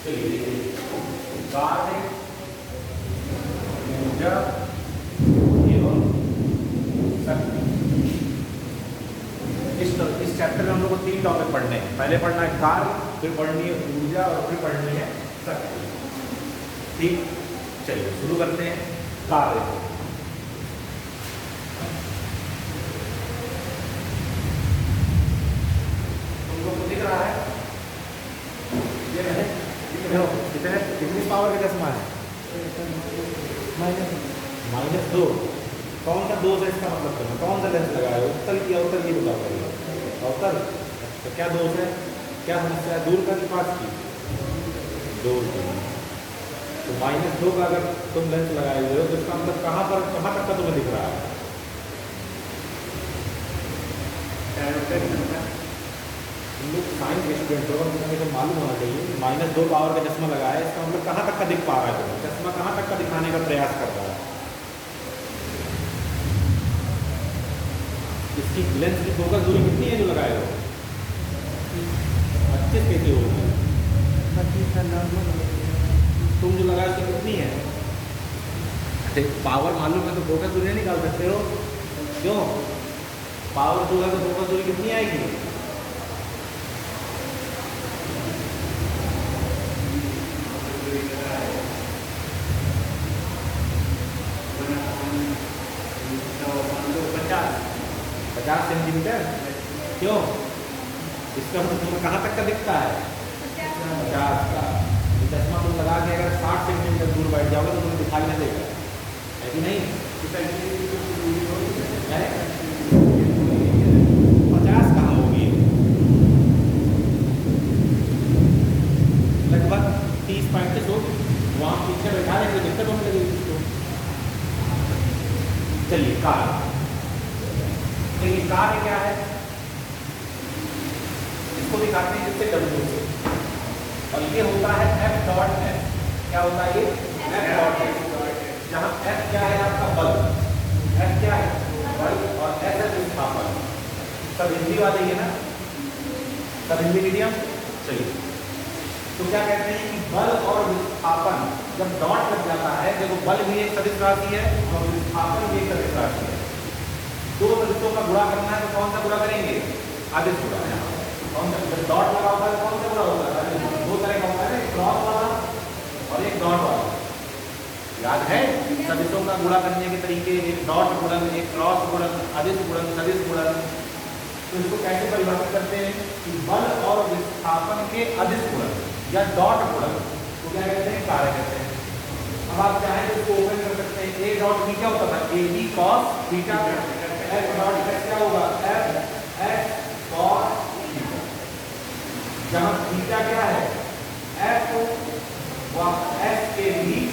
चलिए देखिए, कार्य, ऊर्जा एवं शक्ति। इस चैप्टर में हम लोग को 3 टॉपिक पढ़ने हैं। पहले पढ़ना है कार्य, फिर पढ़नी है ऊर्जा और फिर पढ़नी है शक्ति। ठीक, चलिए शुरू करते हैं कार्य। तुमको दिख रहा है ये है कितनी पावर का चश्मा है? -2। कौन सा 2 से इसका मतलब करना? कौन सा लेंस लगाया है? उत्तल की अवतल की बताओ पहले। अवतल। तो क्या दोष है, क्या समस्या है? दूर का कि पास की? दूर की। तो -2 का अगर तुम लेंस लगाए हुए हो तो इसका मतलब कहाँ तक का तुम्हें दिख रहा है? तुम लोग साइंस स्टूडेंट हो और तुम्हें तो मालूम होना चाहिए कि -2 पावर का चश्मा लगाया है, इसका मतलब कहाँ तक का दिख पा रहा है तुम्हें? चश्मा कहाँ तक का दिखाने का प्रयास कर रहा है? इसकी लेंस की फोकस दूरी कितनी है जो लगाए हो? 25 कैसे होगी? तुम जो लगाए उसकी कितनी है? पावर मालूम है तो फोकस दूरी नहीं निकाल सकते हो? क्यों? पावर जो है तो फोकस दूरी कितनी आएगी? पचास सेंटीमीटर। क्यों? इसका मतलब तुम्हें कहाँ तक का दिखता है? 50 का। चश्मा तुम लगा के अगर 60 सेंटीमीटर दूर बैठ जाओगे तो तुम्हें दिखाई नहीं देगा, है कि नहीं? 50 कहाँ होगी? लगभग 30-35 होगी। वहाँ पीछे बैठा लेंगे, दिक्कत होने लगेगी इसको। चलिए कार्य। देखिए कार्य क्या है, इसको दिखाते हैं जिससे W से, और ये होता है F.S। क्या होता है ये? F.S। जहाँ F क्या है आपका बल, F क्या है बल, और S है विस्थापन। सब हिंदी वाले ही है ना, सब हिंदी मीडियम। चलिए तो क्या कहते हैं कि बल और विस्थापन जब डॉट लग जाता है, देखो बल भी एक सदिश राशि है और विस्थापन भी एक सदिश राशि है। दो सदिशों का गुणा करना है तो कौन सा गुणा करेंगे? आदिश गुणा। कौन सा? जब डॉट लगा होता है कौन सा गुणा होता है? दो तरह का होता है, एक क्रॉस वाला और एक डॉट वाला। याद है सदिशों का गुणा करने के तरीके? एक डॉट गुणन, एक क्रॉस गुणन, आदिश गुणन, सदिश गुणन। तो इसको कैसे परिभाषित करते हैं कि बल और विस्थापन के अदिश गुणन या डॉट गुणन तो क्या कहते हैं? कार्य कहते हैं। अब आप चाहें तो इसको ओपन कर सकते हैं। ए डॉट बी क्या होता था? A B cos theta. F dot S क्या होगा? F S cos theta. जहाँ थीटा क्या है? F व S के बीच,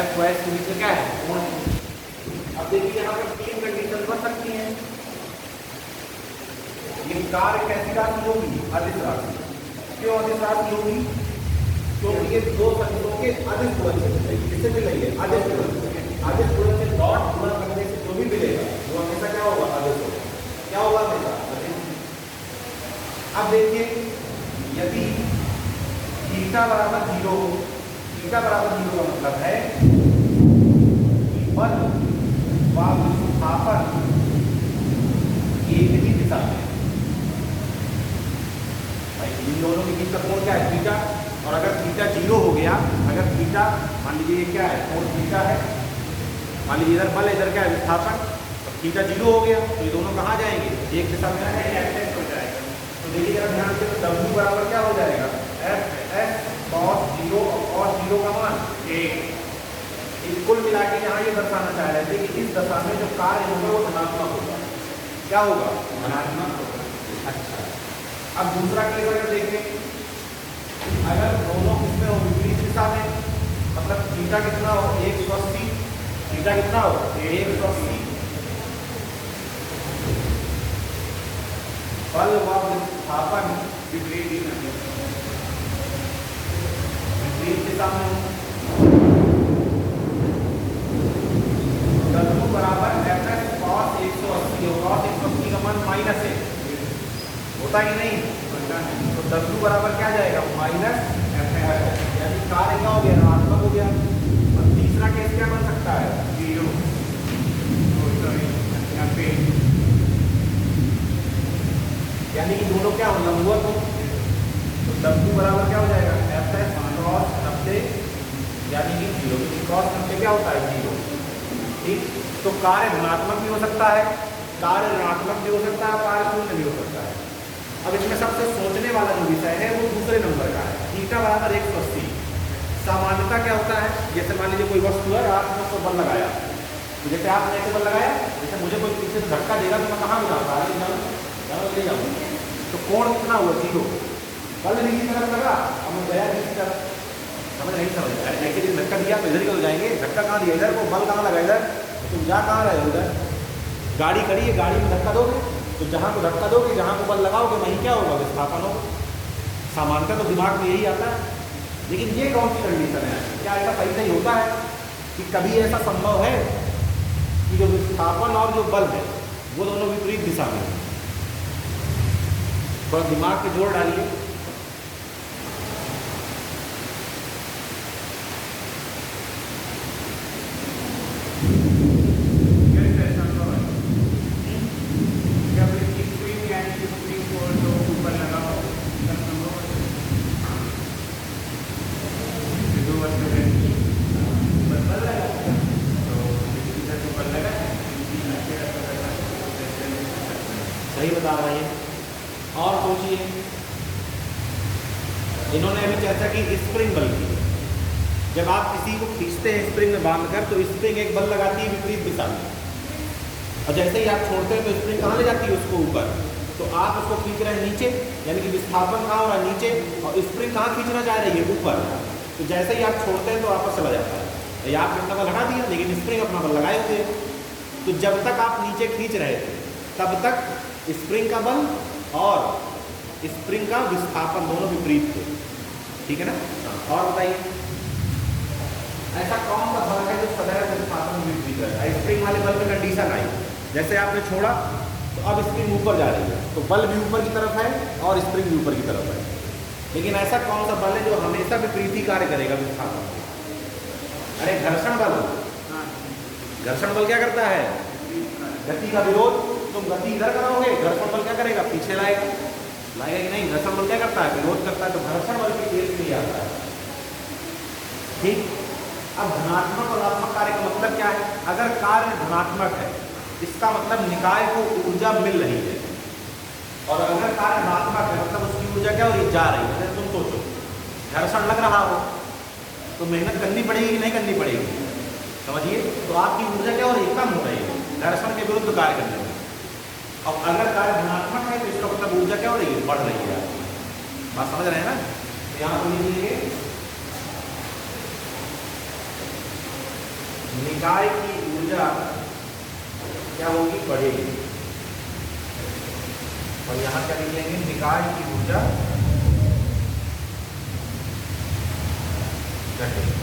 F व S के बीच में क्या है? कोण। अब देखिए यहाँ पर 3 कंडीशन बन सकती हैं। ये कार्य कैसी राशि होगी? अदिश राशि। क्यों अदिश राशि होगी? क्योंकि ये दो सदिशों के अदिश गुणन से किससे मिल रही है? अदिश गुणन। आदिश गुणन से डॉट गुणा करने से जो भी मिलेगा वो हमेशा क्या होगा? आदिश होगा। क्या होगा? हमेशा आदिश। अब देखिए यदि थीटा बराबर 0, थीटा बराबर 0 का मतलब है कि बल व विस्थापन एक ही दिशा में। भाई इन दोनों के बीच का कोण क्या है? थीटा। और अगर थीटा 0 हो गया, अगर थीटा मान लीजिए ये क्या है? कोण थीटा है। मान लीजिए इधर बल है, इधर क्या है? विस्थापन। तो थीटा 0 हो गया तो ये दोनों कहाँ जाएंगे? एक दिशा में हो जाएगा। तो देखिए जरा ध्यान से, तो W बराबर क्या हो जाएगा? F S cos 0 और cos 0 का मान 1। कुल मिला के यहाँ ये दर्शाना चाह रहे थे कि इस दशा में जो कार्य होगा वो धनात्मक होगा। क्या होगा? धनात्मक होगा। अच्छा, अब दूसरा केस अगर देखें, अगर दोनों किसमें हो? विपरीत दिशा में, मतलब थीटा कितना हो? 180। थीटा कितना हो? 180। बल व विस्थापन विपरीत दिशा में हो। W बराबर Fs cos 180 हो। cos 180 का मान -1 होता कि नहीं? तो W बराबर क्या जाएगा, माइनस F, यानी कार्य क्या हो गया, ऋणात्मक हो गया। और तीसरा केस क्या बन सकता है, 0, यहाँ पे यानी कि दोनों क्या हो, लंबवत हो। तो W बराबर क्या हो जाएगा, F क्रॉस 90 यानी कि 0, क्योंकि क्रॉस 90 क्या होता है, 0। ठीक, तो कार्य धनात्मक भी हो सकता है, कार्य ऋणात्मक भी हो सकता है, कार्य शून्य भी हो सकता है। अब इसमें सबसे सोचने वाला जो विषय है वो दूसरे नंबर का है, थीटा बराबर 180। सामान्यता क्या होता है, जैसे मान लीजिए कोई वस्तु है, आपने उसको बल लगाया, तो जैसे आपने ऐसे बल लगाया, जैसे मुझे कोई पीछे से धक्का देगा तो मैं कहाँ भी जाऊँगा, आगे जाऊँ ले जाऊँगा, तो कोण कितना हुआ, 0। बल नीचे तरफ लगा और मैं गया नीचे तरफ, समझ नहीं समझ, अरे ऐसे धक्का दिया तो इधर ही हो जाएंगे, धक्का कहाँ दिया इधर, वो बल कहाँ लगा इधर, तुम जा कहाँ रहे उधर। गाड़ी खड़ी है, गाड़ी में धक्का दोगे तो जहाँ को धक्का दोगे, जहाँ को बल लगाओगे वहीं क्या होगा, विस्थापन होगा। सामान्यतः तो दिमाग में यही आता है, लेकिन ये कौन सी कंडीशन है, क्या ऐसा सही नहीं होता है कि कभी ऐसा संभव है कि जो विस्थापन और जो बल है वो दोनों विपरीत दिशा में है। थोड़ा दिमाग पे जोर डालिए। सही बता रहे हैं, और सोचिए, इन्होंने अभी चर्चा की स्प्रिंग बल की। जब आप किसी को खींचते हैं स्प्रिंग में बांधकर, तो स्प्रिंग एक बल लगाती है विपरीत दिशा में, और जैसे ही आप छोड़ते हैं तो स्प्रिंग कहाँ ले जाती है, उसको ऊपर। तो आप उसको खींच रहे हैं नीचे, यानी कि विस्थापन कहाँ हो रहा है, नीचे, और स्प्रिंग कहाँ खींचना चाह रही है, ऊपर। तो जैसे ही आप छोड़ते हैं तो वापस चला जाता है। या आपने अपना बल हटा दिया, लेकिन स्प्रिंग अपना बल लगाए हुए। तो जब तक आप नीचे खींच रहे थे तब तक स्प्रिंग का बल और स्प्रिंग का विस्थापन दोनों विपरीत थे, ठीक है ना। और बताइए, ऐसा कौन सा बल है जो सदैव विस्थापन विपरीत है। स्प्रिंग वाले बल में कंडीशन आई, जैसे आपने छोड़ा तो अब स्प्रिंग ऊपर जा रही है, तो बल भी ऊपर की तरफ है और स्प्रिंग भी ऊपर की तरफ है। लेकिन ऐसा कौन सा बल है जो हमेशा विपरीत ही कार्य करेगा विस्थापन से। अरे घर्षण बल, घर्षण बल क्या करता है, गति का विरोध। तुम गति इधर कराओगे, घर्षण बल क्या करेगा, पीछे लाएगा, लाएगा कि नहीं। घर्षण बल क्या करता है, विरोध करता है। तो घर्षण बल के केस में आता है, ठीक। अब धनात्मक और ऋणात्मक कार्य का मतलब क्या है। अगर कार्य धनात्मक है, इसका मतलब निकाय को ऊर्जा मिल रही है, और अगर कार्य ऋणात्मक है मतलब उसकी ऊर्जा क्या हो रही है, जा रही है। तुम सोचो, घर्षण लग रहा हो तो मेहनत करनी पड़ेगी कि नहीं करनी पड़ेगी, समझिए। तो आपकी ऊर्जा क्या हो रही है, कम हो रही है घर्षण के विरुद्ध कार्य करने में। और अगर कार्य धनात्मक है तो इसका मतलब ऊर्जा क्या हो रही है, बढ़ रही है। बात समझ रहे हैं ना। तो यहाँ पर लिखिए, निकाय की ऊर्जा क्या होगी, बढ़ेगी। और यहाँ क्या लिखेंगे, निकाय की ऊर्जा घटेगी।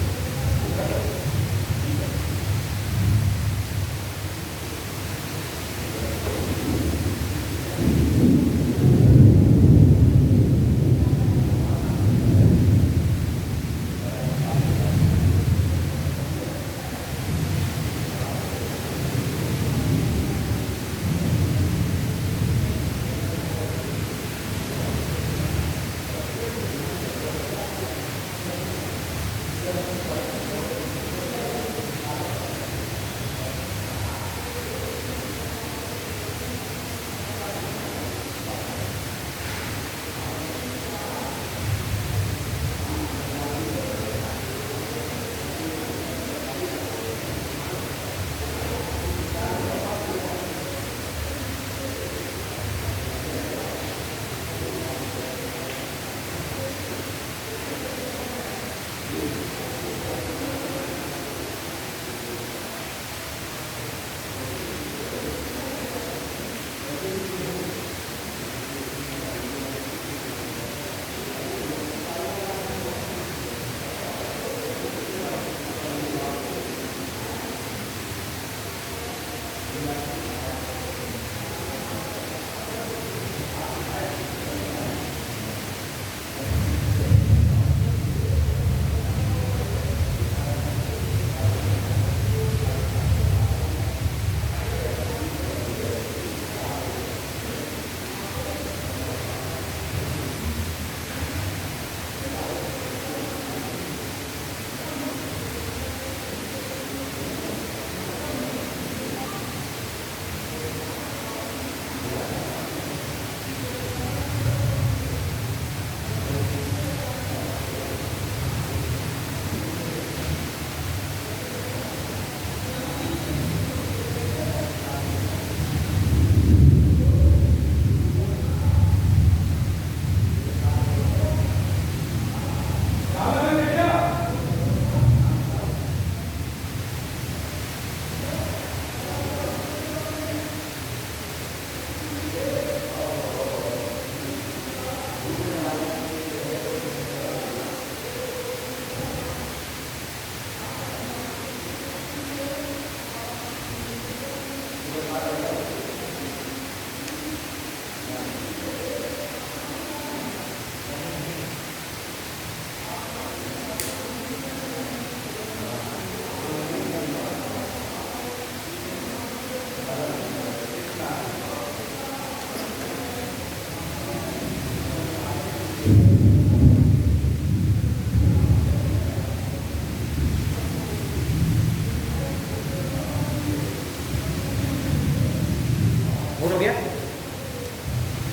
हो गया?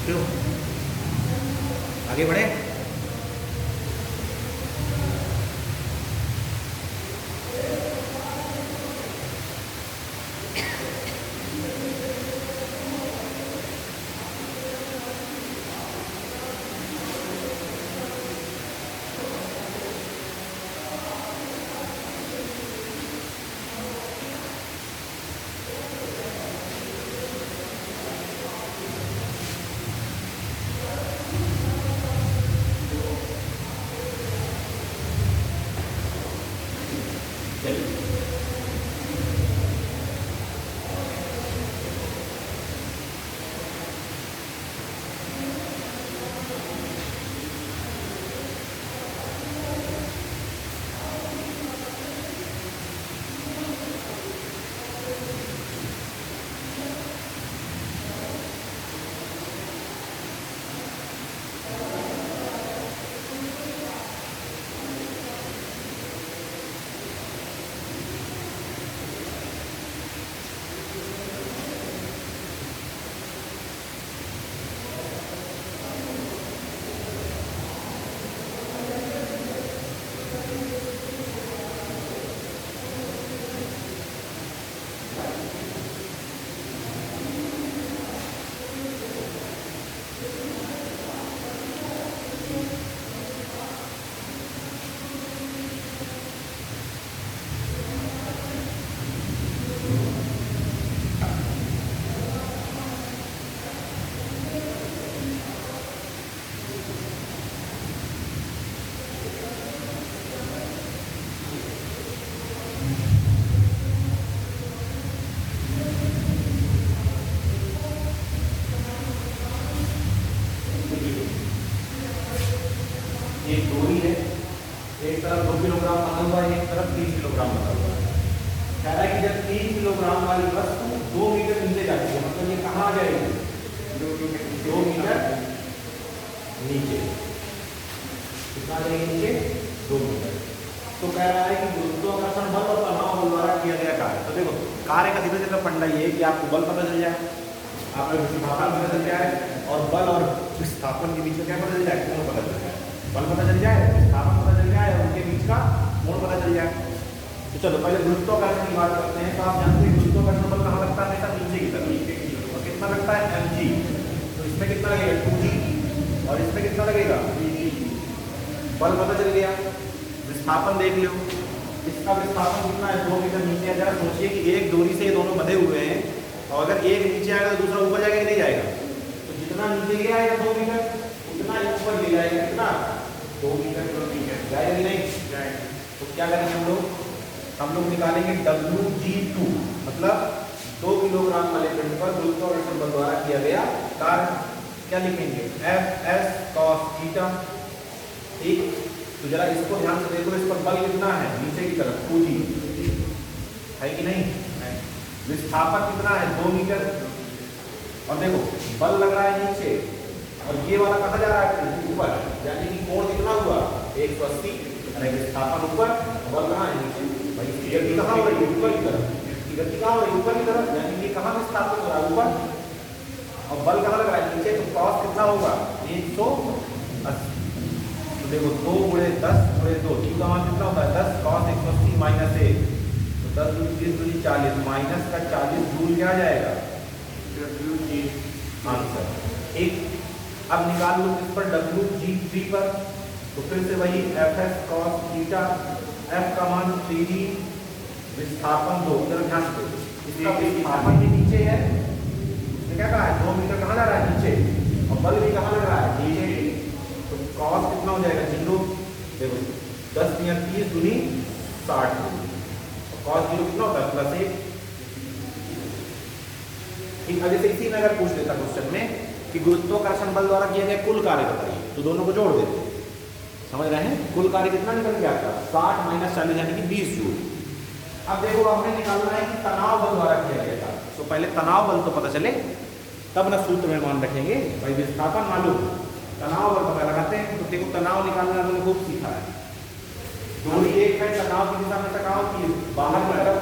क्यों आगे बढ़े? एक डोरी है, एक तरफ 2 किलोग्राम बना हुआ है, एक तरफ 3 किलोग्राम बना हुआ है। कह रहा है कि जब 3 किलोग्राम वाली वस्तु 2 मीटर नीचे जाती है, मतलब ये कहाँ आ जाएगी? 2 मीटर नीचे। कितना जाएगी नीचे? 2 मीटर। तो कह रहा है कि गुरुत्वाकर्षण बल और तनाव बल द्वारा किया गया कार्य। तो देखो कार्य का सीधा सीधा फंडा ये है कि आपको बल पता चल जाए, आपको विस्थापन पता चल जाए, और बल और विस्थापन के बीच में क्या पता चल जाए? कोण पता चल जाए। बल पता चल जाए, विस्थापन पता चल जाए, और उनके बीच का कोण पता चल जाए। तो चलो पहले गुरुत्वाकर्षण की बात करते हैं। तो आप जानते हैं गुरुत्वाकर्षण बल कहाँ लगता है? हमेशा नीचे की तरफ। और कितना लगता है? mg। तो इसमें कितना लगेगा? 2g। और इसमें कितना लगेगा? 3g। बल पता चल गया। विस्थापन देख लो, इसका विस्थापन कितना है? 2 मीटर नीचे है। जरा सोचिए कि एक डोरी से ये दोनों बंधे हुए हैं, और अगर एक नीचे आएगा तो दूसरा ऊपर जाएगा कि नहीं जाएगा? तो जितना नीचे गया है 2 मीटर, उतना ऊपर ले जाएगा। कितना? 2 मीटर। जाएगा कि नहीं जाएगा? तो क्या करेंगे हम लोग निकालेंगे Wg2, मतलब 2 किलोग्राम वाले पिंड पर गुरुत्वाकर्षण बल द्वारा किया गया कार्य। क्या लिखेंगे? Fs cos theta. ठीक, तो जरा इसको ध्यान से देखो, इस पर बल कितना है? नीचे की तरफ 2g है कि नहीं? विस्थापन कितना है? 2 मीटर। और देखो बल लग रहा है नीचे, और ये वाला कहाँ जा रहा है? ऊपर। यानी कि कोण कितना हुआ? 180। अरे विस्थापन ऊपर, बल कहाँ है? नीचे। भाई इसकी गति कहाँ हो रही है? ऊपर की तरफ। इसकी गति कहाँ हो रही है? ऊपर की तरफ। यानी कि कहाँ विस्थापन हो रहा है? ऊपर। और बल कहाँ लग रहा है? नीचे। तो cos कितना होगा? 180। तो देखो 2 गुणे 10 गुणे 2, q का मान कितना होता है? 10 cos 180 माइनस 1, तो 10 दूनी 30 दूनी 40, माइनस का 40 दूर क्या जाएगा? आंसर। ठीक, अब निकाल लो इस पर Wg3 पर। तो फिर से वही Fs cos थीटा, F का मान 3g, विस्थापन 2। इधर ध्यान दो, इसका विस्थापन भी नीचे है। इसने क्या कहा है? 2 मीटर कहाँ जा रहा है? नीचे। और बल भी कहाँ लग रहा है? नीचे। तो cos कितना हो जाएगा? 0। देखो 10 या 30 दूनी 60। तो cos 0 कितना होता है? +1। ठीक, अब जैसे इसी में अगर पूछ लेता क्वेश्चन में कि गुरुत्वाकर्षण बल द्वारा किया गया कुल कार्य बताइए, तो दोनों को जोड़ देते। समझ रहे हैं? कुल कार्य कितना निकल गया आपका? 60 माइनस 40 यानी कि 20 जूल। अब देखो हमने निकालना है कि तनाव बल द्वारा किया गया था। तो पहले तनाव बल तो पता चले, तब ना सूत्र में मान रखेंगे। भाई विस्थापन मालूम, तनाव बल पता लगाते हैं। तो देखो तनाव निकालना हमने खूब सीखा है। डोरी एक है, तनाव की दिशा में कहाँ होती है? बाहर की तरफ।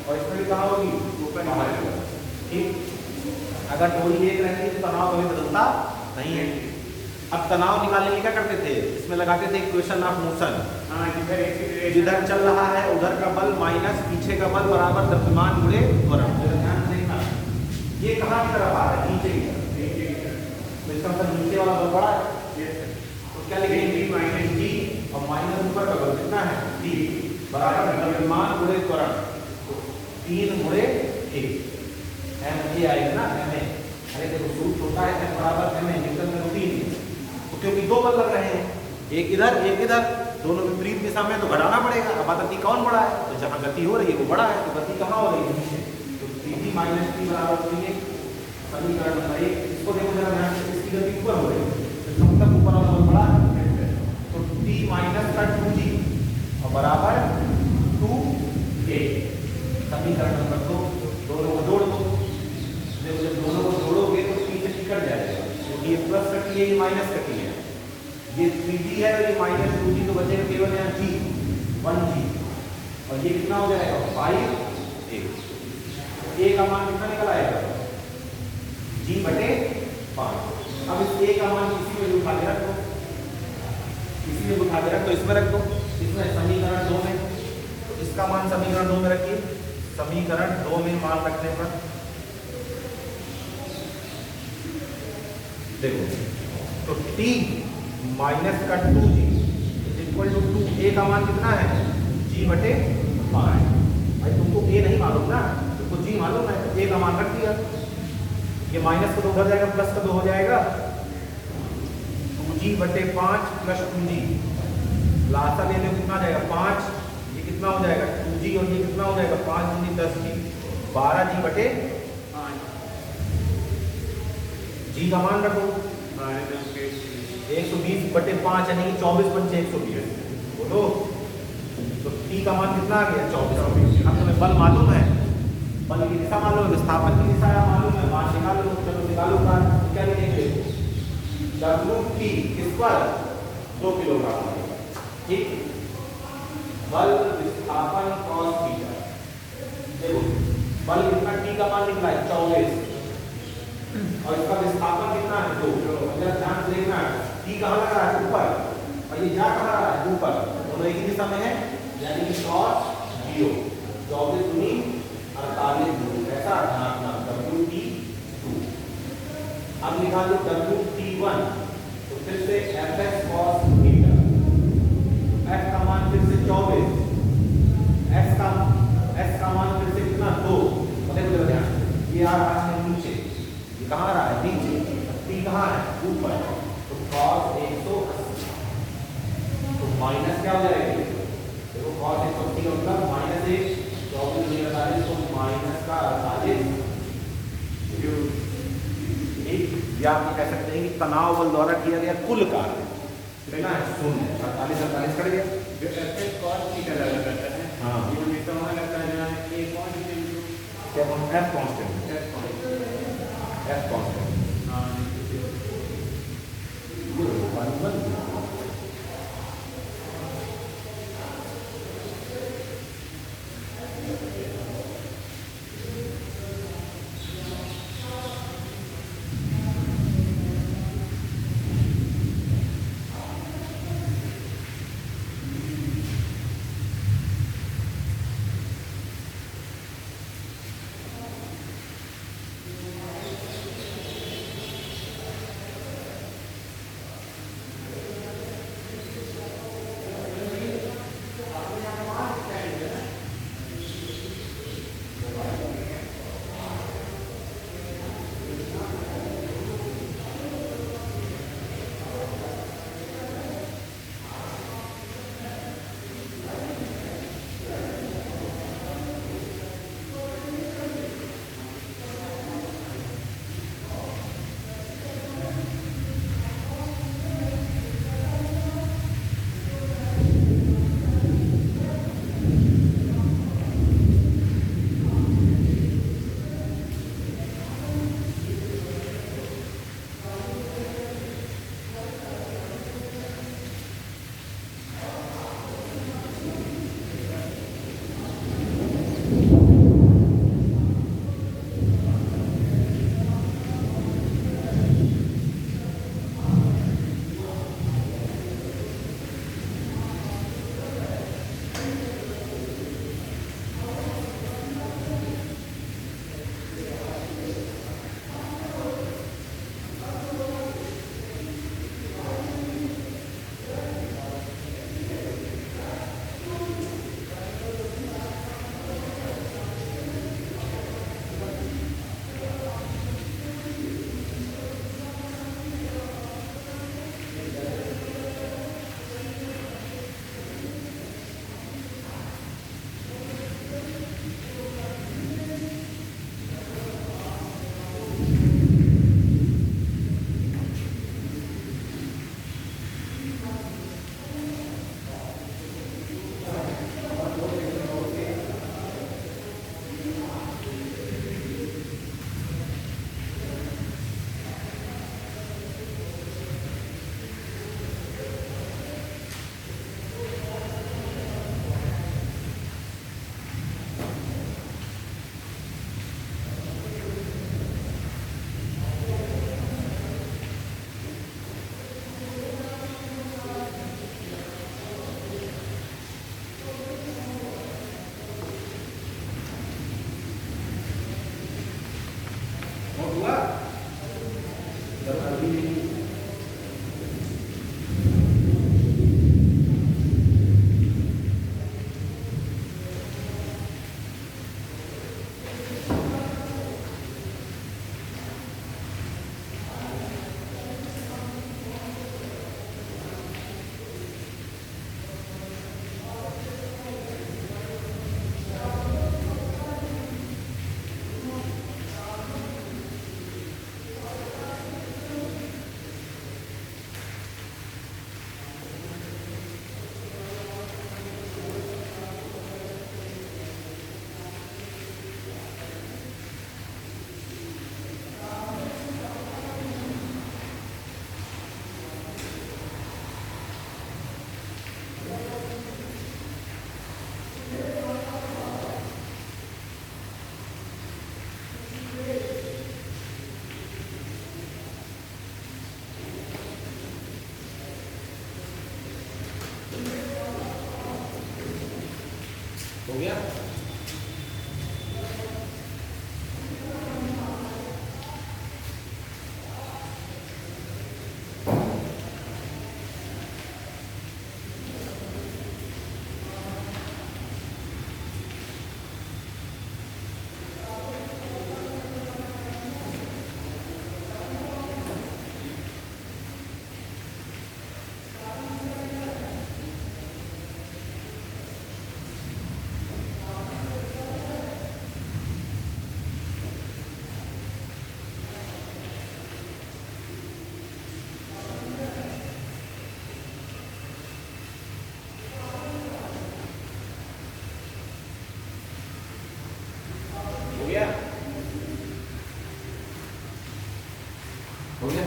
और इसमें भी कहाँ होगी? ऊपर बाहर की तरफ। ठीक, अगर डोरी एक रहती है तो तनाव कभी बदलता नहीं है। अब तनाव निकालने के क्या करते थे, इसमें लगाते थे इक्वेशन ऑफ मोशन। जिधर चल रहा है उधर का बल माइनस पीछे का बल बराबर द्रव्यमान गुणे त्वरण। ध्यान से देखना, ये कहाँ की तरफ आ रहा है, नीचे की तरफ, तो इसका मतलब नीचे वाला बल बड़ा है, तो क्या लिखेंगे माइनस डी, और माइनस ऊपर का बल कितना है डी बराबर द्रव्यमान गुणे त्वरण, 3 गुणे ए, एम ए आएगा ना, एम ए। अरे देखो सूत्र होता है एम बराबर एम ए, न्यूटन में रूटीन, तो क्योंकि दो बल लग रहे हैं, एक इधर एक इधर, दोनों विपरीत दिशा में, तो घटाना पड़ेगा। अब गति कौन बड़ा है, तो जहाँ गति हो रही है वो बड़ा है, तो गति कहाँ हो रही है नीचे, तो टी माइनस टी बराबर समीकरण नंबर 1। इसको देखो जरा ध्यान से, इसकी गति ऊपर हो रही है तो मतलब ऊपर वाला बल बड़ा है, तो टी माइनस का 2g और बराबर 2a। समीकरण नंबर 2, दोनों को जोड़ दो, जब दोनों को जोड़ोगे तो पीछे निकल जाएगा, क्योंकि ये प्लस का टी है, ये माइनस का टी है, ये 3g है और ये माइनस 2g, तो बचेगा केवल यहाँ g 1g, और ये कितना हो जाएगा 5a। a का मान कितना निकल आएगा g बटे 5। अब इस a का मान किसी में उठा के रख दो, किसी में उठा के रख दो, इसमें रख दो, इसमें समीकरण 2 में, तो इसका मान समीकरण 2 में रखिए। समीकरण 2 में मान रखने पर देखो, तो t माइनस का 2g इक्वल टू 2a का मान कितना है g बटे 5। भाई तुमको a नहीं मालूम ना, तुमको g मालूम है, a का मान रख दिया, ये माइनस का 2 उधर जाएगा, प्लस का 2 हो जाएगा, 2g बटे 5 प्लस 2g, लासा ले लो कितना जाएगा 5, ये कितना हो जाएगा 2g, और ये कितना हो जाएगा 5 दूनी 10g, 12g बटे 5। g का मान रखो 120 बटे 5 यानी 24 पंचे 120, बोलो, तो t का मान कितना आ गया 24। अब तुम्हें बल मालूम है, बल की दिशा मालूम है, विस्थापन की दिशा मालूम है, मान निकाल लो, चलो निकालो मान, क्या लिखेंगे WT किस पर 2 किलोग्राम, ठीक, बल विस्थापन cos थीटा, देखो बल कितना t का मान निकला है 24, और इसका विस्थापन कितना है 2, ध्यान से देखना है, t कहाँ लगा है ऊपर, और ये जा कहाँ रहा है ऊपर, दोनों एक ही दिशा में है, यानी कि cos 0, 24 दूनी 48 दूनी, ऐसा WT2। अब निकाल लो WT1, तो फिर से fx cos थीटा, f का मान फिर से 24, s का मान फिर से कितना 2, देखो ध्यान, ये आ रहा है नीचे, ये कहाँ आ रहा है नीचे, t कहाँ है ऊपर, तो cos 180, तो माइनस क्या हो जाएगा, देखो cos 180 का मतलब माइनस 1, 24 दूनी 48, तो माइनस का 48, या आप कह सकते हैं कि तनाव बल द्वारा किया गया कुल कार्य कितना है 0, 48 48 कट गया, जो fx cos थीटा लगा करता है, हां ये हमेशा वहां लगता है जहां a कांस्टेंट, क्या f कांस्टेंट, f कांस्टेंट, हां ये 1 हो गया? हो गया?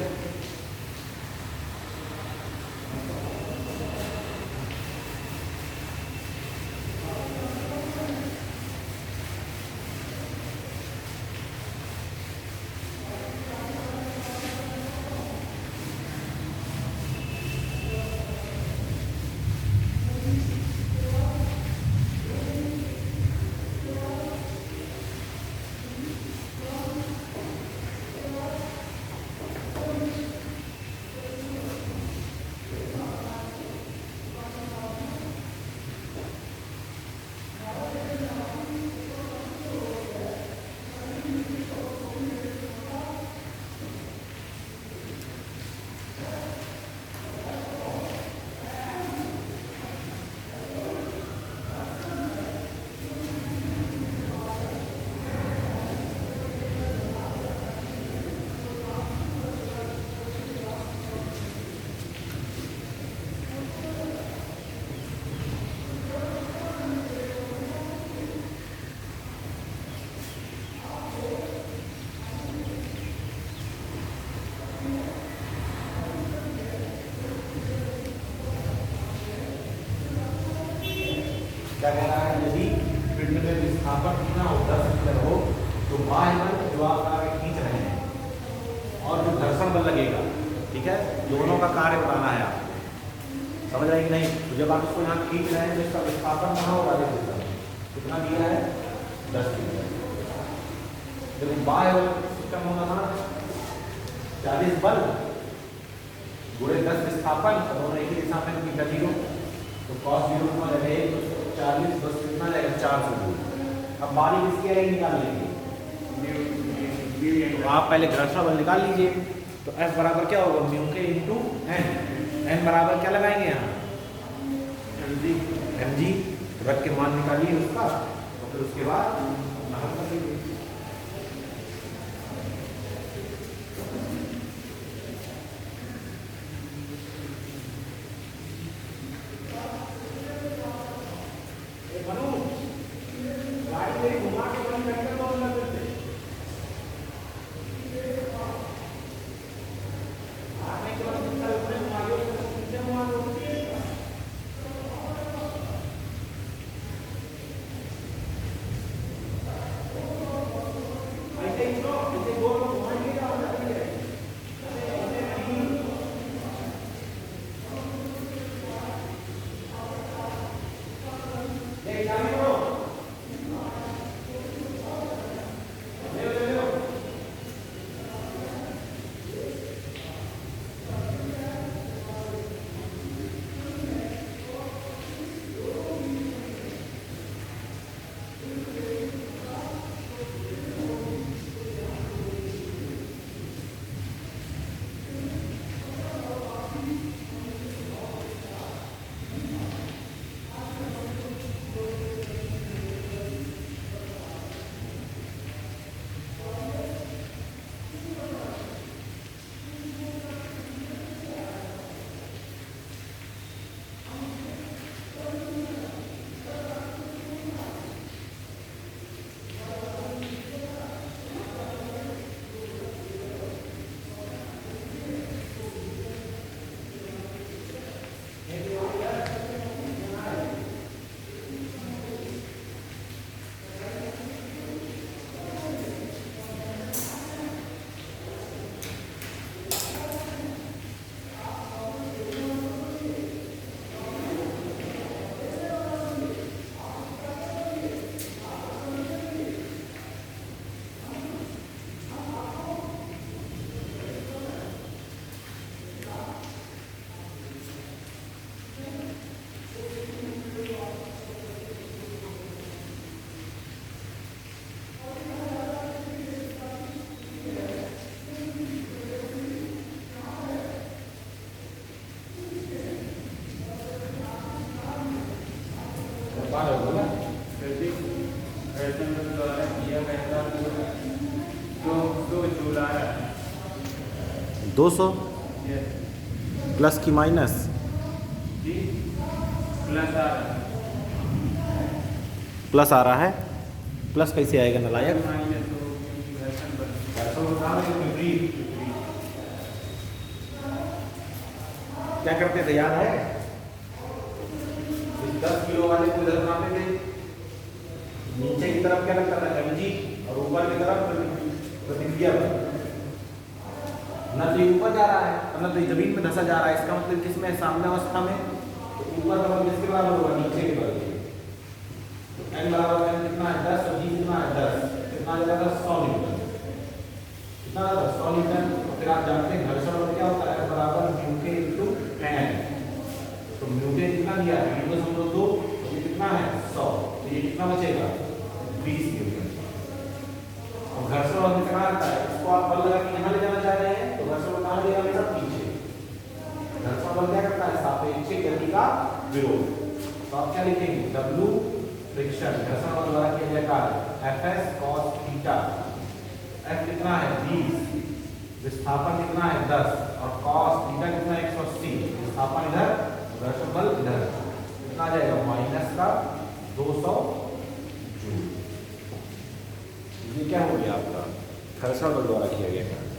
क्या कह रहा है? यदि पिंड में विस्थापन कितना हो 10 मीटर हो तो बाह्य बल जो आप खींच रहे हैं और जो घर्षण बल लगेगा, ठीक है, दोनों का कार्य बताना है। आप समझ रहे हैं कि नहीं? तो जब आप इसको यहाँ खींच रहे हैं तो इसका विस्थापन कहाँ होगा? देखो कितना दिया है? 10 मीटर। जब बाह्य सिस्टम होगा ना 40 बल गुणे 10 विस्थापन, दोनों एक ही दिशा में थीटा 0, तो cos 0 का लगेगा 40 10 कितना जाएगा? 400। अब बारी किसकी आएगी? निकाल लेंगे। तो आप पहले घर्षण बल निकाल लीजिए। तो F बराबर क्या होगा? म्यू के इंटू एन। एन बराबर क्या लगाएंगे यहाँ? mg। रख के मान निकालिए उसका, और फिर उसके बाद हल कर लीजिए। 200 यस प्लस की माइनस, जी प्लस आ रहा है प्लस आ रहा है। प्लस कैसे आएगा नालायक? माइनस तो घर्षण बल घर्षण होता है विपरीत क्या करते थे याद है? 10 किलो वाले को इधर नापे थे, नीचे की तरफ क्या लगता था mg और ऊपर की तरफ प्रतिक्रिया बल। न तो ये ऊपर जा रहा है और न तो ये जमीन में धंसा जा रहा है। इसका मतलब किसमें? साम्य अवस्था में। तो ऊपर का बल किसके बराबर होगा? नीचे के बल के। तो n बराबर n कितना है 10 और g कितना है 10, कितना आ जाएगा 100 न्यूटन। कितना आ जाएगा 100 न्यूटन। तो फिर आप जानते हैं घर्षण बल क्या होता है? बराबर म्यू के इनटू n। तो म्यू के कितना दिया है? म्यू को समझो 2, तो ये कितना है 100। तो ये कितना बचेगा 20 न्यूटन। और घर्षण बल कितना आता है? इसको आप बल लगा के यहाँ ले जाना चाह रहे हैं तो घर्षण बल कहाँ ले जाएगा? पीछे। घर्षण बल क्या करता है? सापेक्षिक गति का विरोध। तो आप क्या लिखेंगे? W फ्रिक्शन घर्षण बल द्वारा किया गया कार्य Fs cos थीटा। F कितना है 20, विस्थापन कितना है 10 और cos थीटा कितना है 180। विस्थापन इधर, घर्षण बल इधर, कितना आ जाएगा माइनस का 200 जूल। ये क्या हो गया आपका? घर्षण बल द्वारा किया गया कार्य।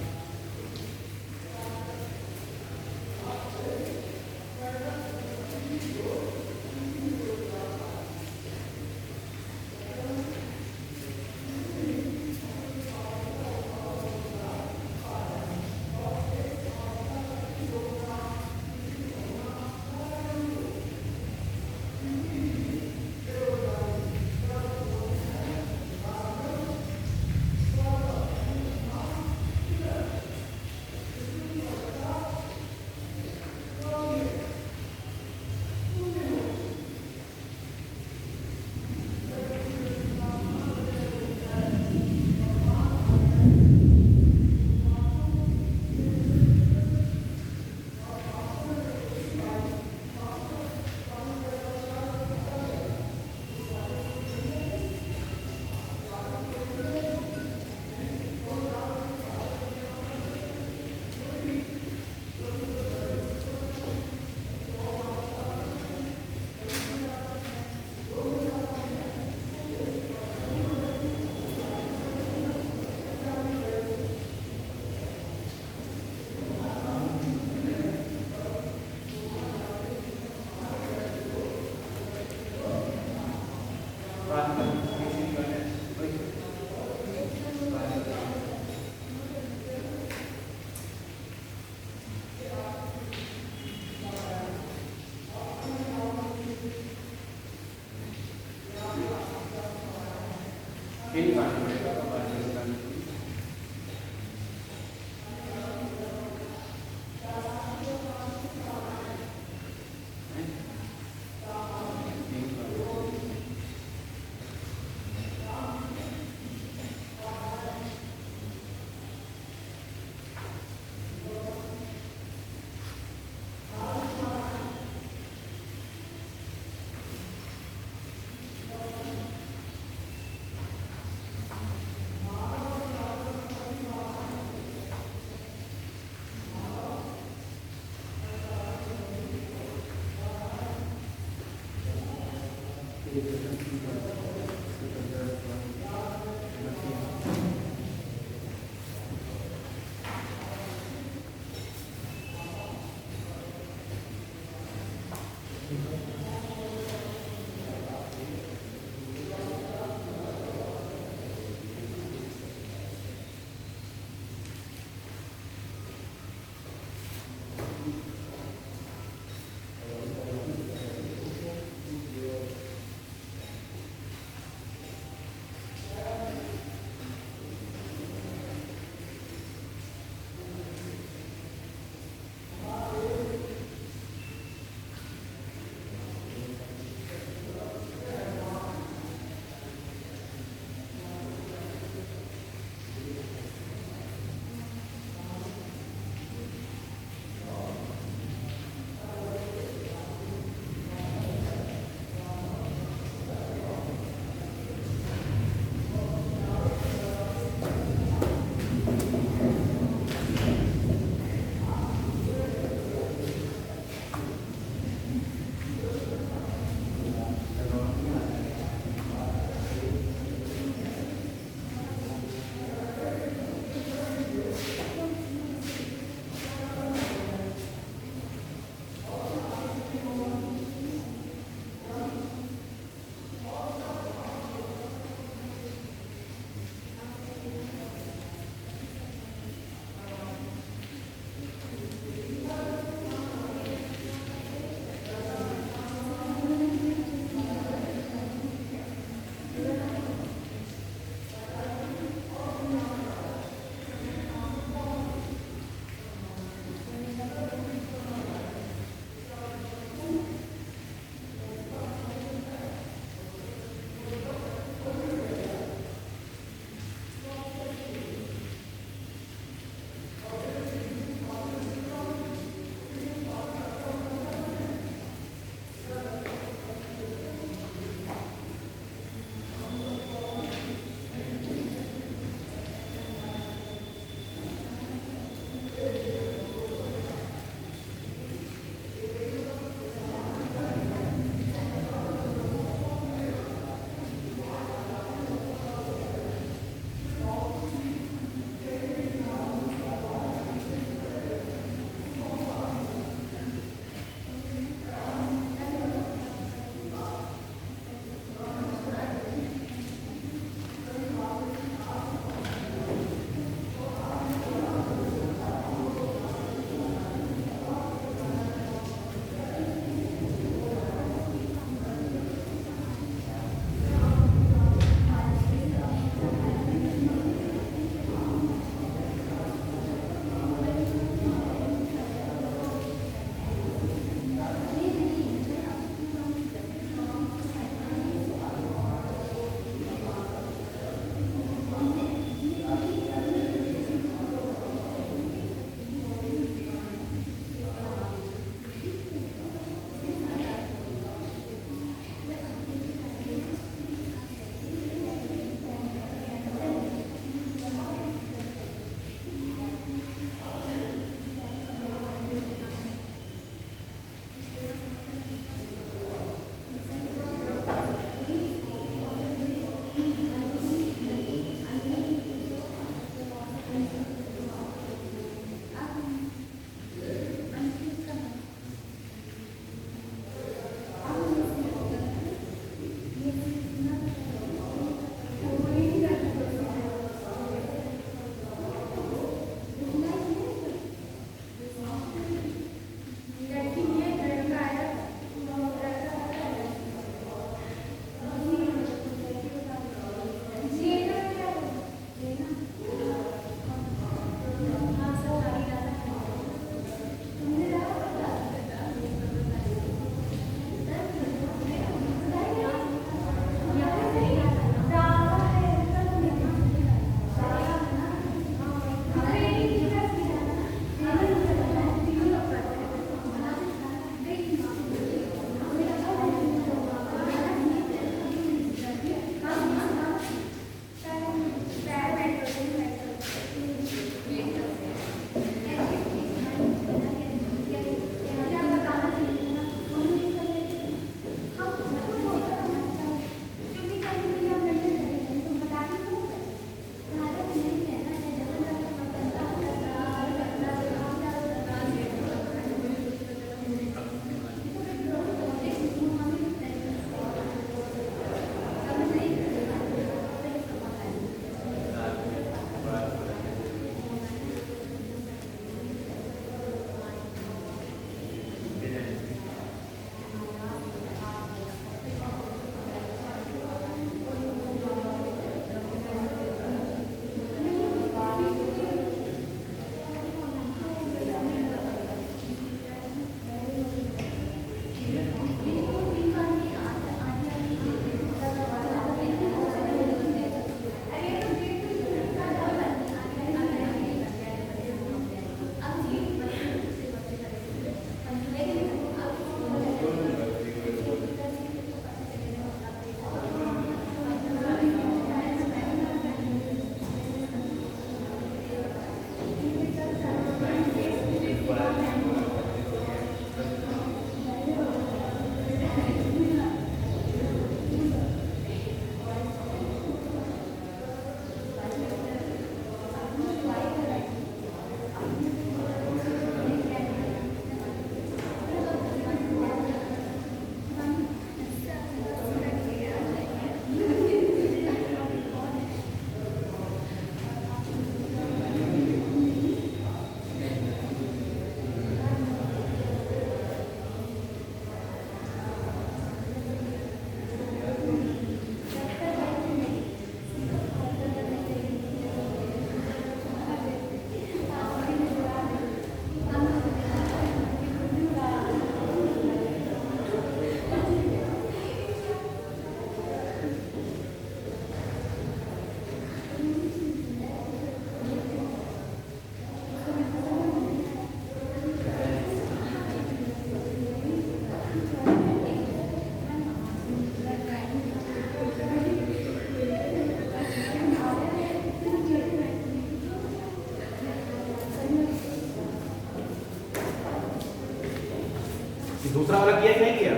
दूसरा वाला किया कि नहीं किया?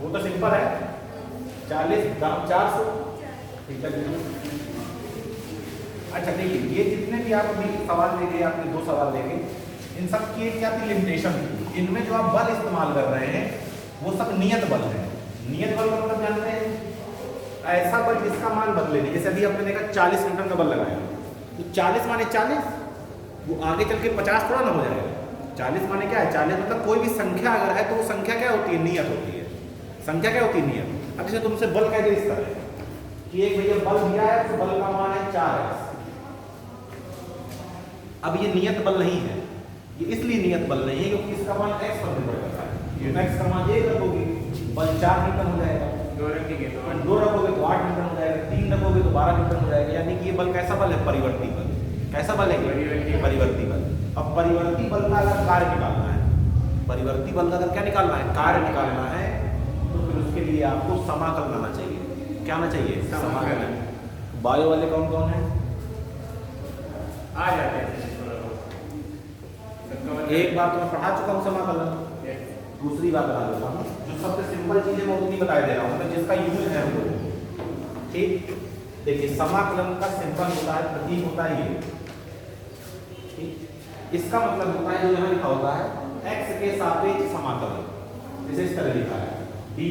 वो तो सिंपल है, 40 दाम 400। ठीक है। अच्छा देखिए, ये जितने भी आप अभी सवाल देखे, आपने 2 सवाल देखे, इन सब की क्या थी लिमिटेशन थी। इनमें जो आप बल इस्तेमाल कर रहे हैं वो सब नियत बल है। नियत बल का मतलब जानते हैं? ऐसा बल जिसका मान बदले नहीं। जैसे अभी आपने देखा 40 न्यूटन का बल लगाया, तो 40 माने 40, वो आगे चल के 50 थोड़ा ना हो जाएगा। 40 माने क्या है? 40 मतलब कोई भी संख्या अगर है तो वो संख्या क्या होती है? नियत होती है। संख्या क्या होती है? नियत। अब जैसे तुमसे बल कह दे इस तरह कि एक भैया बल दिया है, तो बल का मान है 4x। अब ये नियत बल नहीं है, ये इसलिए नियत बल नहीं है क्योंकि इसका मान x पर निर्भर करता है। ये x का मान 1 रखोगे बल 4 न्यूटन हो जाएगा, 2 रखेंगे तो 2 रखोगे तो 8 न्यूटन हो जाएगा, 3 रखोगे तो 12 न्यूटन हो जाएगा। यानी कि ये बल कैसा बल है? परिवर्ती बल। कैसा बल है? परिवर्ती बल। अब परिवर्ती बल का अगर कार्य निकालना है, परिवर्ती बल का अगर क्या निकालना है? कार्य निकालना है, तो फिर उसके लिए आपको समाकलन आना चाहिए। क्या आना चाहिए? समाकलन। बायो वाले कौन कौन है? आ जाते हैं। एक बार तो मैं पढ़ा चुका हूँ समाकलन, दूसरी बात बता देता हूँ। जो सबसे सिंपल चीजें मैं उतनी बता दे रहा हूँ, मतलब जिसका यूज है हम लोग। ठीक, देखिए समाकलन का सिंपल होता है, प्रतीक होता है ये। ठीक, इसका मतलब होता है जो यहाँ लिखा होता है x के सापेक्ष समाकलन, जैसे इस तरह लिखा है dy,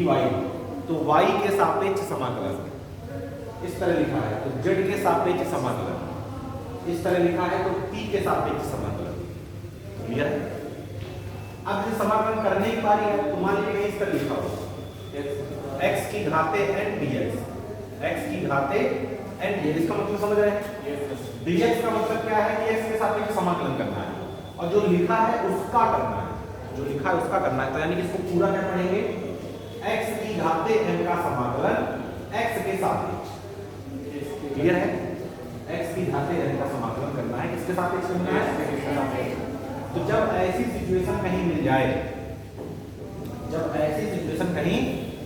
तो y के सापेक्ष समाकलन। इस तरह लिखा है तो z के सापेक्ष समाकलन। इस तरह लिखा है तो t के सापेक्ष समाकलन। क्लियर है? अब जब समाकलन करने की बारी है तो मान लीजिए इस तरह लिखा हो x की घाते n dx, x की घाते n dx। इसका मतलब समझ रहे हैं? dx का मतलब क्या है कि x के सापेक्ष समाकलन करना है, और जो लिखा है उसका करना है, जो लिखा है उसका करना है। तो यानी कि इसको पूरा क्या पढ़ेंगे? x की घाते n का समाकलन x के सापेक्ष। क्लियर है? x की घाते n का समाकलन करना है, किसके सापेक्ष करना है? तो जब ऐसी सिचुएशन कहीं मिल जाए, जब ऐसी सिचुएशन कहीं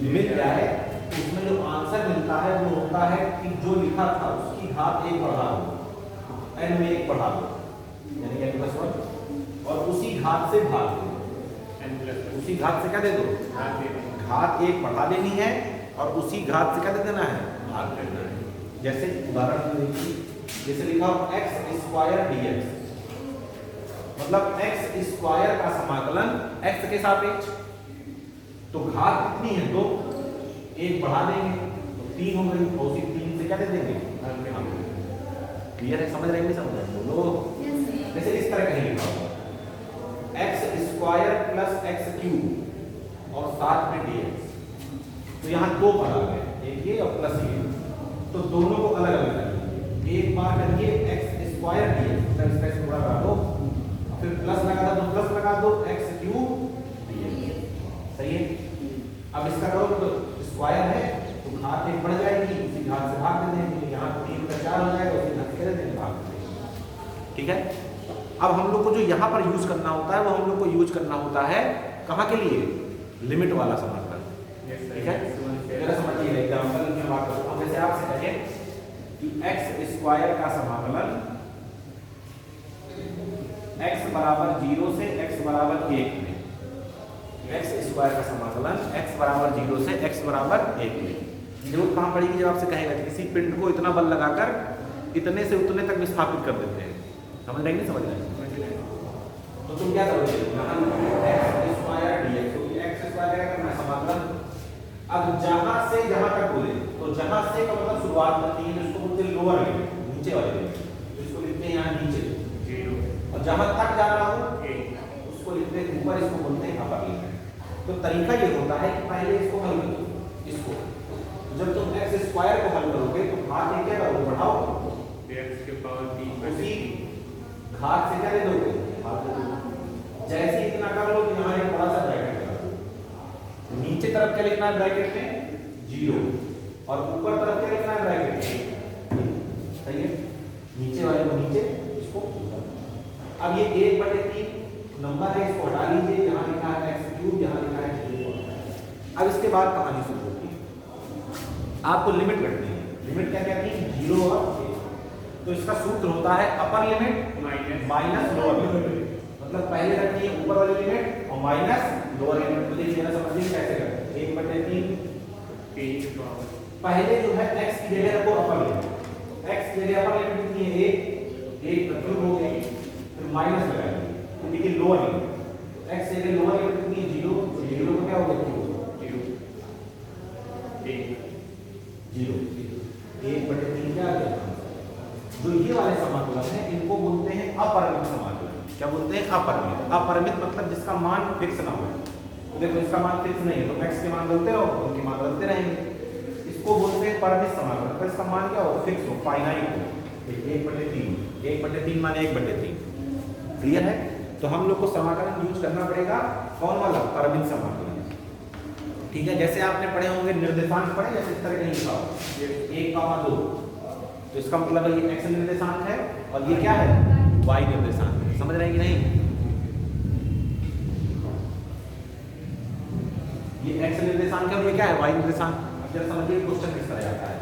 मिल जाए, तो उसमें जो आंसर मिलता है वो होता है कि जो लिखा था उसकी घात 1 बढ़ा दो, n में 1 बढ़ा दो, यानी n प्लस 1, और उसी घात से भाग दो। उसी घात से क्या दे दो? घात 1 बढ़ा देनी है, और उसी घात से क्या दे देना है? भाग देना है। जैसे उदाहरण देखिए, जैसे लिखा हो x स्क्वायर dx, मतलब x स्क्वायर का समाकलन x के सापेक्ष। तो घात कितनी है? 2, 1 बढ़ा देंगे तो 3 हो गई, तो उसी 3 से क्या दे देंगे? क्लियर है? समझ रहे हैं? समझ रहे हैं? बोलो। जैसे इस तरह कहीं लिखा होगा x square plus x cube और साथ में dx, तो यहाँ 2 पद आ गए, एक ये और प्लस ये, तो दोनों को अलग अलग करिए। एक बार करिए x स्क्वायर dx, मतलब इसका पूरा करा दो, फिर प्लस लगा दो, प्लस लगा दो x क्यूब dx। सही है? अब इसका करो तो स्क्वायर है तो घात 1 बढ़ जाएगी, उसी घात से भाग दे देंगे, यहाँ 3 का 4 हो जाएगा, उसी घात से दे देंगे, भाग दे देंगे। ठीक है? अब हम लोग को जो यहाँ पर यूज करना होता है वो हम लोग को यूज करना होता है कहाँ के लिए? लिमिट वाला समाकलन। ठीक है? मेरा समझिए, एग्जांपल में बात करता हूँ। जैसे आपसे कहें कि x स्क्वायर का समाकलन x बराबर 0 से x बराबर 1 में, x स्क्वायर का समाकलन x बराबर 0 से x बराबर 1 में। जरूरत कहाँ पड़ेगी? जब आपसे कहेगा कि किसी पिंड को इतना बल लगाकर इतने से उतने तक विस्थापित कर देते हैं। समझ रहे हैं? नहीं समझ रहे हैं? तो तुम क्या करोगे? x स्क्वायर dx, क्योंकि x स्क्वायर क्या करना है? समाकलन। अब जहां से जहां तक बोले तो जहां से का मतलब शुरुआत करती है, जिसको बोलते हैं लोअर लिमिट, नीचे वाले लिमिट, जिसको लिखते हैं यहाँ नीचे 0, और जहां तक जा रहा हो उसको लिखते हैं ऊपर, इसको बोलते हैं अपर लिमिट। तो तरीका ये होता है कि पहले इसको हल करो, इसको जब तुम x स्क्वायर को हल करोगे तो घात एक क्या करोगे? बढ़ाओ, x के पावर 3 उसी घात से क्या दे दोगे? भाग दे दोगे। जैसे इतना कर लो कि यहाँ एक बड़ा सा ब्रैकेट लगा दो, नीचे तरफ क्या लिखना है ब्रैकेट में? 0, और ऊपर तरफ क्या लिखना है ब्रैकेट में? सही है? नीचे वाले को नीचे, इसको ऊपर। अब ये 1/3 नंबर है, इसको हटा लीजिए, यहाँ लिखा है x क्यूब, यहाँ लिखा है 0। अब इसके बाद कहानी शुरू होती है, आपको लिमिट रखनी है। लिमिट क्या क्या थी? 0 और 1। तो इसका सूत्र होता है upper limit minus lower limit, मतलब पहले रखनी है ऊपर वाली लिमिट और माइनस लोअर लिमिट तो देखिए ना, समझिए कैसे करते हैं। 1/3 3 की पावर पहले जो है x की जगह रखो अपर लिमिट, x की जगह अपर लिमिट कितनी है 1 तो क्यूब हो गई, फिर माइनस लगाएंगे तो देखिए लोअर लिमिट, तो x की जगह लोअर लिमिट कितनी है 0, तो 0 तो क्या हो गया क्यूब 0 1/3 क्या आ गया। जो ये वाले समाकलन है इनको बोलते हैं अपरिमित समाकलन। क्या बोलते हैं? अपरिमित। अपरिमित मतलब जिसका मान फिक्स ना हो। तो देखो इसका मान फिक्स नहीं है तो x के मान बदलते रहो, उनके मान बदलते रहेंगे। इसको बोलते हैं परिमित समाकलन, तो इसका मान क्या हो? फिक्स हो, फाइनाइट हो। 1/3 1/3 माने 1/3। क्लियर है? तो हम लोग को समाकलन यूज करना पड़ेगा कौन वाला? परिमित समाकलन। ठीक है, जैसे आपने पढ़े होंगे निर्देशांक पढ़े, जैसे इस तरह कहीं लिखा हो 1, 2, तो इसका मतलब है ये x निर्देशांक है और ये क्या है? y निर्देशांक है। समझ रहे हैं कि नहीं? ये x निर्देशांक है और ये क्या है? y निर्देशांक। अब जरा समझिए क्वेश्चन किस तरह आता है।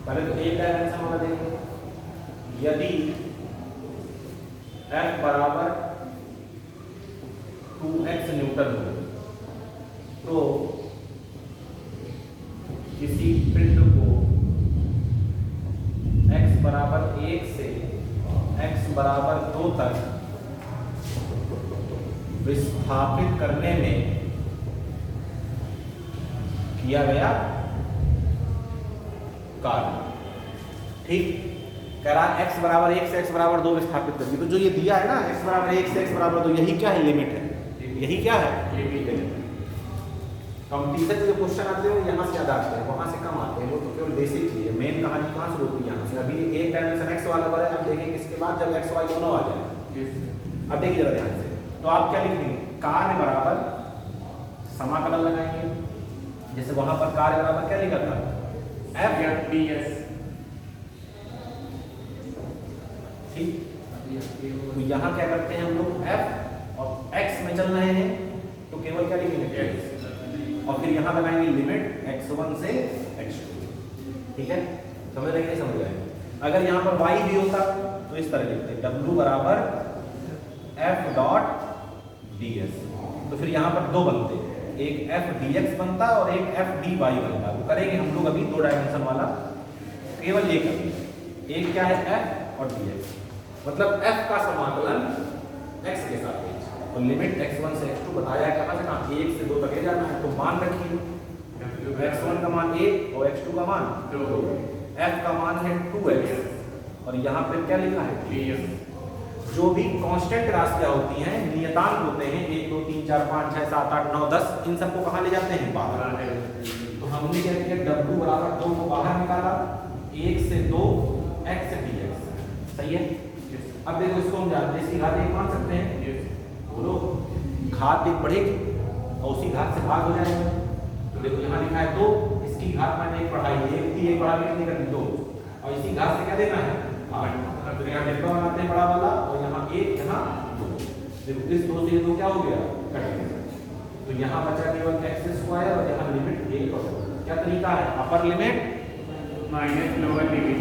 पहले तो एक डायमेंशन वाला देखेंगे। यदि F बराबर 2x न्यूटन हो तो किसी पिंड को x बराबर 1 से x बराबर 2 तक विस्थापित करने में किया गया कार्य। ठीक, कह रहा है x बराबर 1 से x बराबर 2 विस्थापित करके, तो जो ये दिया है ना x बराबर 1 से x बराबर 2, यही क्या है? लिमिट है। यही क्या है? लिमिट है। कंपटीशन के जो क्वेश्चन आते हैं वो यहाँ से ज्यादा आते हैं, वहाँ से कम आते हैं। वो तो केवल बेसिक चीज है, मेन कहानी कहाँ से होती है? यहाँ से। अभी एक डायमेंशन x वाला पर है, अब देखेंगे इसके बाद जब x y दोनों आ जाए। अब देखिए जरा ध्यान से, तो आप क्या लिखेंगे? कार्य बराबर समाकलन लगाएंगे, जैसे वहां पर कार्य बराबर क्या लिखा था? f ds। ठीक, तो यहाँ क्या करते हैं हम लोग? f और x में चल रहे हैं तो केवल क्या लिखेंगे? x, और फिर यहाँ लगाएंगे लिमिट x1 से x2। ठीक है, समझ रहे हैं? समझ रहे हैं? अगर यहाँ पर y भी होता तो इस तरह लिखते हैं w बराबर f डॉट ds, तो फिर यहाँ पर दो बनते, एक f dx बनता और एक f dy बनता। तो करेंगे हम लोग अभी दो डायमेंशन वाला, केवल ये करेंगे। एक क्या है? f और dx, मतलब f का समाकलन x के सापेक्ष और लिमिट x1 से x2 बताया है। कहाँ से कहाँ? 1 से 2 तक ले जाना है, तो मान रखिए x1 का मान 1 और x2 का मान 2, f का मान है 2x और यहाँ पे क्या लिखा है? ds। जो भी कांस्टेंट राशियां होती हैं, नियतांक होते हैं 1 2 3 4 5 6 7 8 9 10, इन सबको कहाँ ले जाते हैं? बाहर। तो हमने क्या किया? w बराबर 2 को बाहर निकाला, 1 से 2 x dx। सही है? अब देखो इसको हम जानते हैं, इसकी घात 1 मान सकते हैं। बोलो, घात 1 बढ़ेगी और उसी घात से भाग हो जाएगा। तो देखो यहाँ लिखा है 2, इसकी घात मैंने 1 बढ़ाई, 1 थी 1 बढ़ा के कितनी करनी? 2, और इसी घात से क्या देना है? 8। तो यहाँ डिब्बा बनाते हैं बड़ा वाला, और यहाँ 1 यहाँ 2। देखो इस 2 से 2 क्या हो गया? कट गया। तो यहाँ बचा केवल x² और यहाँ लिमिट 1 और 2। क्या तरीका है? Upper limit minus lower limit.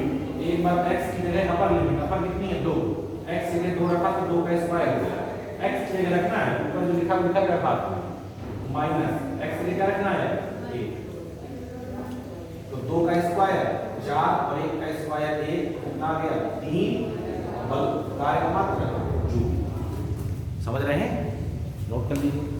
एक बार x की जगह अपर लिमिट, अपर कितनी है? 2, x की जगह 2 रखा तो 2 का स्क्वायर हो गया। x की जगह रखना है, ऊपर जो लिखा लिखा रखा माइनस x की जगह रखना है 1, तो 2 का स्क्वायर 4 और 1 का स्क्वायर 1, कितना आ गया? 3। बल कार्य का मात्रा जूल। समझ रहे हैं? नोट कर लीजिए।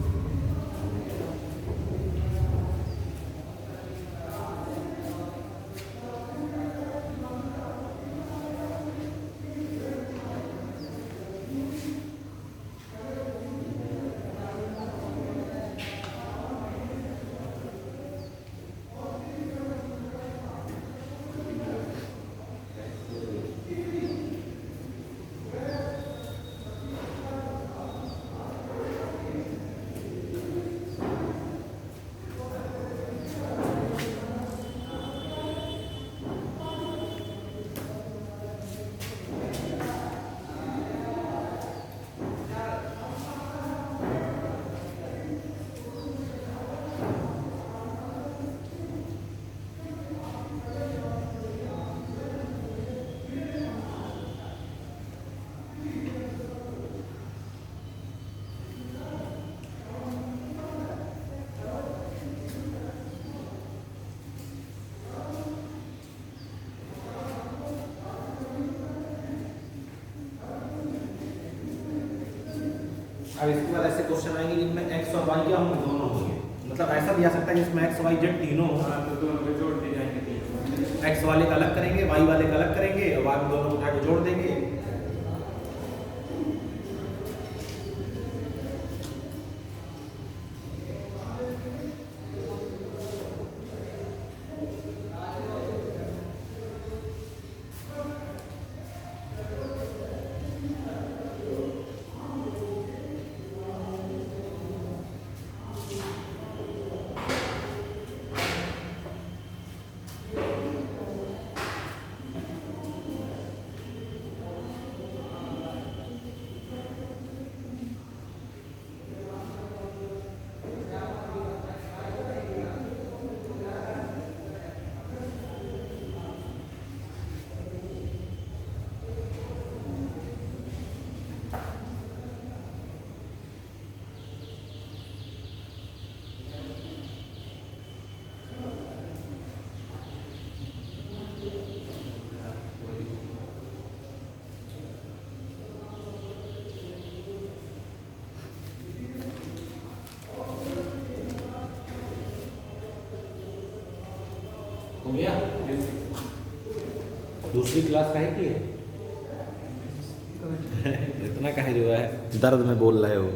अब इसके बाद ऐसे क्वेश्चन आएंगे जिनमें एक्स और वाई क्या होंगे, दोनों होंगे। मतलब ऐसा भी आ सकता है जिसमें एक्स वाई जेड तीनों हो, हाँ तो दोनों को जोड़ दिए जाएंगे तीनों। एक्स वाले का अलग करेंगे, वाई वाले का अलग करेंगे और बाद में दोनों उठा के जोड़ देंगे। हो गया? दूसरी क्लास काहे की है? इतना काहे जो है दर्द में बोल रहे हो?